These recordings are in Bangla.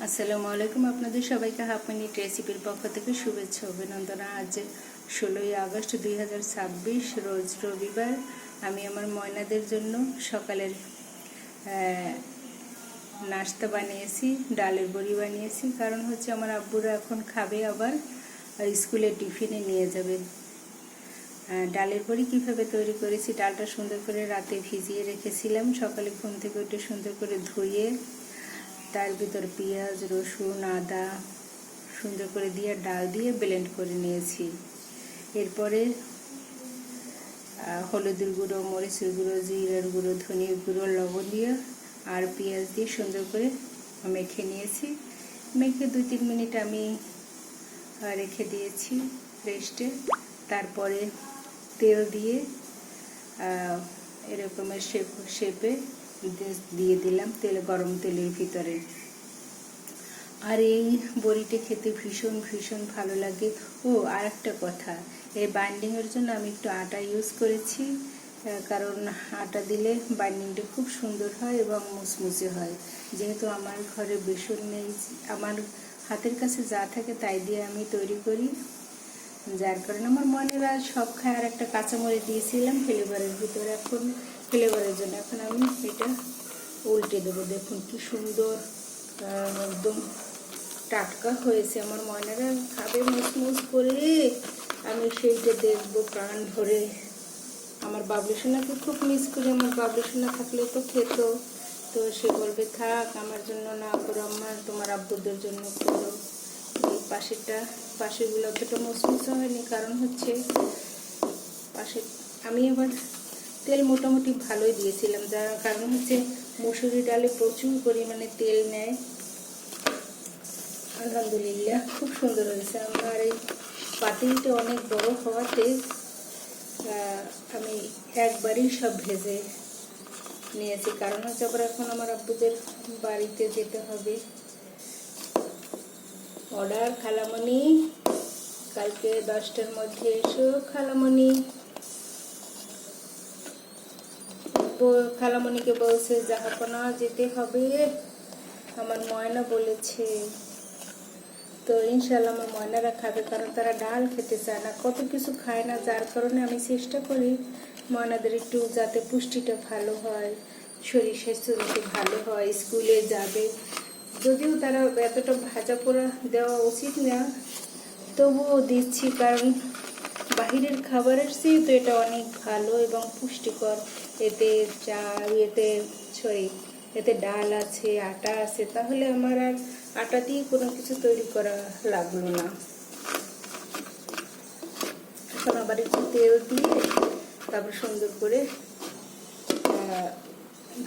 আসসালামু আলাইকুম। আপনাদের সবাইকে হাফ মিনিট রেসিপির পক্ষ থেকে শুভেচ্ছা অভিনন্দনা। আজ 16ই আগস্ট 2026 রোজ রবিবার। আমি আমার ময়নাদের জন্য সকালের নাস্তা বানিয়েছি, ডালের বড়ি বানিয়েছি। কারণ হচ্ছে আমার আব্বুরা এখন খাবে, আবার স্কুলে টিফিনে নিয়ে যাবে। ডালের বড়ি কীভাবে তৈরি করেছি, ডালটা সুন্দর করে রাতে ভিজিয়ে রেখেছিলাম। সকালে ঘুম থেকে উঠে সুন্দর করে ধুয়ে তার ভিতর পেঁয়াজ, রসুন, আদা সুন্দর করে দিয়ে ডাল দিয়ে ব্লেন্ড করে নিয়েছি। এরপরে হলুদের গুঁড়ো, মরিচের গুঁড়ো, জিরার গুঁড়ো, ধনিয়ার গুঁড়ো, লবণ দিয়ে আর পেঁয়াজ দিয়ে সুন্দর করে মেখে নিয়েছি। মেখে 2-3 মিনিট আমি রেখে দিয়েছি রেস্টে। তারপরে তেল দিয়ে এরকমের শেপে দিয়ে দিলাম গরম তেলের ভিতরে। আর এই বড়িটা খেতে ভীষণ ভীষণ ভালো লাগে। আর একটা কথা, এই বাইন্ডিংয়ের জন্য আমি একটু আটা ইউজ করেছি, কারণ আটা দিলে বাইন্ডিংটা খুব সুন্দর হয় এবং মুচমুচে হয়। যেহেতু আমার ঘরে বেসন নেই, আমার হাতের কাছে যা থাকে তাই দিয়ে আমি তৈরি করি, যার কারণে আমার মনেরা সব খায়। আর একটা কাঁচামরিচ দিয়েছিলাম ফ্লেভারের ভিতরে, এখন ফ্লেভারের জন্য এখন আমি এটা উল্টে দেবো। দেখুন কি সুন্দর একদম টাটকা হয়েছে। আমার ময়নারা খাবে মুচমুচ করে, আমি সেইটা দেখবো প্রাণ ভরে। আমার বাবলু সোনাকে খুব মিস করি। আমার বাবলু সোনা থাকলে তো খেত, তো সে বলবে থাক আমার জন্য না করো, আমার তোমার আব্বুদের জন্য করো। এই পাশেগুলো অতটা মুচমুচে হয়নি, কারণ হচ্ছে পাশে আমি আবার তেল মোটামুটি ভালোই দিয়েছিলাম, যার কারণ হচ্ছে মসুরি ডালে প্রচুর পরিমাণে তেল নেয়। আলহামদুলিল্লাহ খুব সুন্দর হয়েছে। আমার এই পাতিলটা অনেক বড় হওয়াতে আমি একবারই সব ভেজে নিয়েছি, কারণ হচ্ছে আবার এখন আমার আব্বুদের বাড়িতে যেতে হবে। অর্ডার খালামণি, কালকে 10টার মধ্যে এসো খালামণি। খালামণিকে বলছে জাহাপনা যেতে হবে, আমার ময়না বলেছে। তো ইনশাল্লাহ আমার ময়নারা খাবে, কারণ তারা ডাল খেতে চায় না, কত কিছু খায় না, যার কারণে আমি চেষ্টা করি ময়নাদের একটু যাতে পুষ্টিটা ভালো হয়, শরীর স্বাস্থ্য যাতে ভালো হয়, স্কুলে যাবে। যদিও তারা এতটা ভাজা পোড়া দেওয়া উচিত না, তবুও দিচ্ছি, কারণ বাহিরের খাবারের চেয়ে তো এটা অনেক ভালো এবং পুষ্টিকর। এতে এতে ডাল আছে, আটা আছে, তাহলে আমার আর আটা দিয়ে কোনো কিছু তৈরি করা লাগলো না। এখন আবার একটু তেল দিয়ে তারপর সুন্দর করে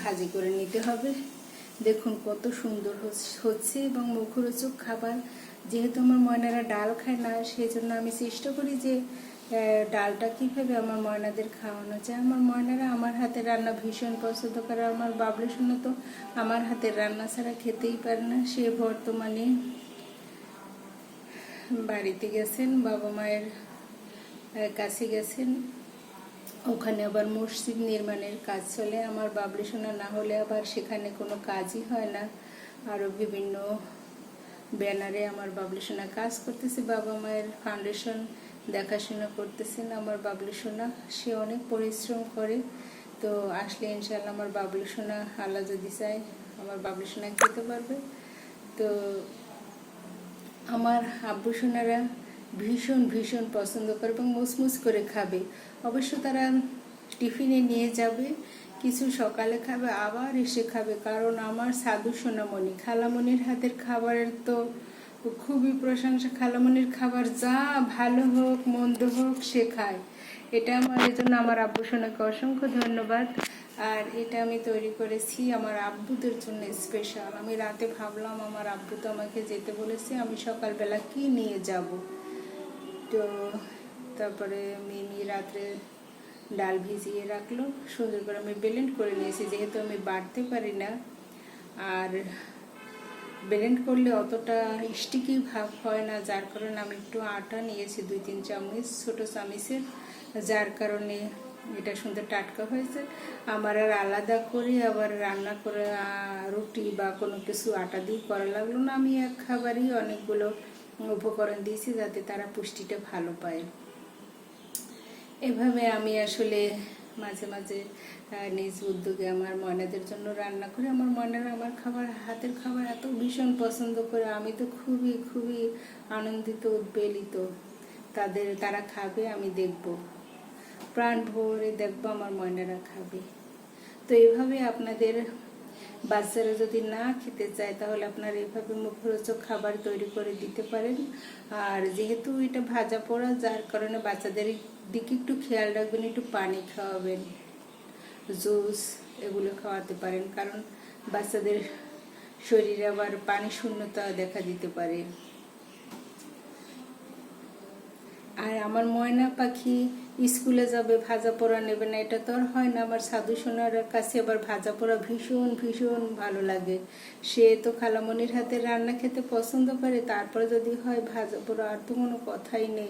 ভাজি করে নিতে হবে। দেখুন কত সুন্দর হচ্ছে এবং মুখরোচক খাবার। যেহেতু আমার ময়নারা ডাল খায় না, সেই জন্য আমি চেষ্টা করি যে ডালটা কীভাবে আমার ময়নাদের খাওয়ানো যায়। আমার ময়নারা আমার হাতের রান্না ভীষণ পছন্দ করে। আমার বাবলু সোনা তো আমার হাতের রান্না ছাড়া খেতেই পারে না। সে বর্তমানে বাড়িতে গেছেন, বাবা মায়ের কাছে গেছেন, ওখানে আবার মসজিদ নির্মাণের কাজ চলে। আমার বাবলু সোনা না হলে আবার সেখানে কোনো কাজই হয় না। আরও বিভিন্ন ব্যানারে আমার বাবলু সোনা কাজ করতেছে, বাবা মায়ের ফাউন্ডেশন দেখাশোনা করতেছেন। আমার বাবলু সোনা সে অনেক পরিশ্রম করে। তো আসলে ইনশাল্লাহ আমার বাবলু সোনা, আল্লাহ যদি চায়, আমার বাবলু সোনা খেতে পারবে। তো আমার আব্বু সোনারা ভীষণ ভীষণ পছন্দ করে এবং মুচমুচ করে খাবে। অবশ্য তারা টিফিনে নিয়ে যাবে, কিছু সকালে খাবে, আবার এসে খাবে, কারণ আমার সাধু সোনামণি খালামণির হাতের খাবারের তো খুবই প্রশংসা। খালামণির খাবার যা ভালো হোক মন্দ হোক সে খায়। এটা আমার, এই জন্য আমার আব্বু সোনাকে অসংখ্য ধন্যবাদ। আর এটা আমি তৈরি করেছি আমার আব্বুদের জন্য স্পেশাল। আমি রাতে ভাবলাম আমার আব্বু তো আমাকে যেতে বলেছে, আমি সকালবেলা কি নিয়ে যাব। তো তারপরে মিমি রাত্রে ডাল ভিজিয়ে রাখলো, সুন্দর করে আমি ব্লেন্ড করে নিয়েছি। যেহেতু আমি বাটতে পারি না, আর ব্লেন্ড করলে অতটা স্টিকি ভাব হয় না, যার কারণে আমি একটু আটা নিয়েছি 2-3 চামচ, ছোটো চামচের, যার কারণে এটা সুন্দর টাটকা হয়েছে। আমার আর আলাদা করে আবার রান্না করে রুটি বা কোনো কিছু আটা দিয়ে করা লাগলো না। আমি এক খাবারই অনেকগুলো উপকরণ দিয়েছি যাতে তারা পুষ্টিটা ভালো পায়। এভাবে আমি আসলে মাঝে মাঝে নিজ উদ্যোগে আমার ময়নাদের জন্য রান্না করি। আমার ময়নারা আমার হাতের খাবার এত ভীষণ পছন্দ করে, আমি তো খুবই খুবই আনন্দিত, উদ্বেলিত। তারা খাবে, আমি দেখব, প্রাণ ভরে দেখবো আমার ময়নারা খাবে। তো এইভাবে আপনাদের বাচ্চারা যদি না খেতে চায় তাহলে আপনারা এইভাবে মুখরোচক খাবার তৈরি করে দিতে পারেন। আর যেহেতু এটা ভাজা পোড়া, যার কারণে বাচ্চাদের দিকে একটু খেয়াল রাখবেন, একটু পানি খাওয়াবেন, জুস এগুলো খাওয়াতে পারেন, কারণ বাচ্চাদের শরীরে আবার পানি শূন্যতা দেখা দিতে পারে। আর আমার ময়না পাখি স্কুলে যাবে, ভাজা পোড়া নেবে না, এটা তো আর হয় না। আমার সাধু সোনার কাছে আবার ভাজা পোড়া ভীষণ ভীষণ ভালো লাগে। সে তো খালামণির হাতে রান্না খেতে পছন্দ করে, তারপরে যদি হয় ভাজা পোড়া, আর তো কোনো কথাই নেই।